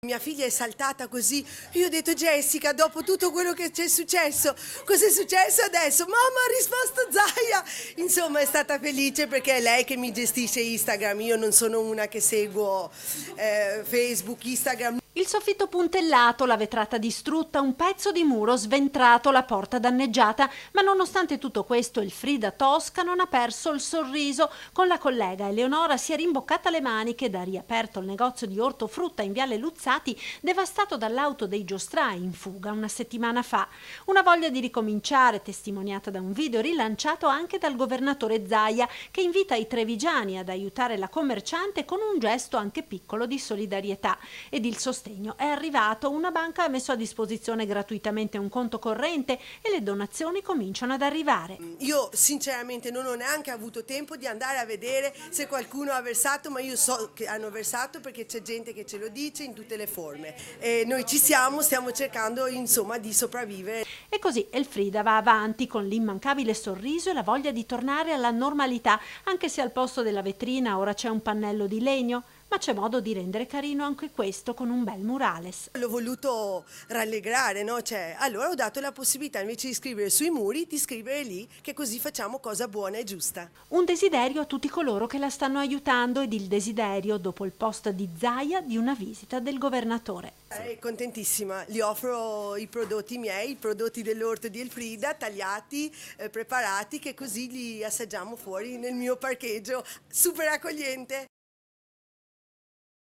Mia figlia è saltata così, io ho detto Jessica, dopo tutto quello che c'è successo, cos'è successo adesso? Mamma ha risposto Zaia! Insomma è stata felice perché è lei che mi gestisce Instagram, io non sono una che seguo Facebook, Instagram. Il soffitto puntellato, la vetrata distrutta, un pezzo di muro sventrato, la porta danneggiata, ma nonostante tutto questo il Frida Tosca non ha perso il sorriso. Con la collega Eleonora si è rimboccata le maniche da riaperto il negozio di ortofrutta in Viale Luzzati, devastato dall'auto dei giostrai in fuga una settimana fa. Una voglia di ricominciare, testimoniata da un video rilanciato anche dal governatore Zaia, che invita i trevigiani ad aiutare la commerciante con un gesto anche piccolo di solidarietà. Ed il sostegno è arrivato, una banca ha messo a disposizione gratuitamente un conto corrente e le donazioni cominciano ad arrivare. Io sinceramente non ho neanche avuto tempo di andare a vedere se qualcuno ha versato, ma io so che hanno versato perché c'è gente che ce lo dice in tutte le forme. E noi ci siamo, stiamo cercando insomma di sopravvivere. E così Elfrida va avanti con l'immancabile sorriso e la voglia di tornare alla normalità, anche se al posto della vetrina ora c'è un pannello di legno. Ma c'è modo di rendere carino anche questo con un bel murales. L'ho voluto rallegrare, no? Allora ho dato la possibilità invece di scrivere sui muri, di scrivere lì, che così facciamo cosa buona e giusta. Un desiderio a tutti coloro che la stanno aiutando ed il desiderio, dopo il post di Zaia, di una visita del governatore. Contentissima, gli offro i prodotti miei, i prodotti dell'orto di Elfrida, tagliati, preparati, che così li assaggiamo fuori nel mio parcheggio, super accogliente.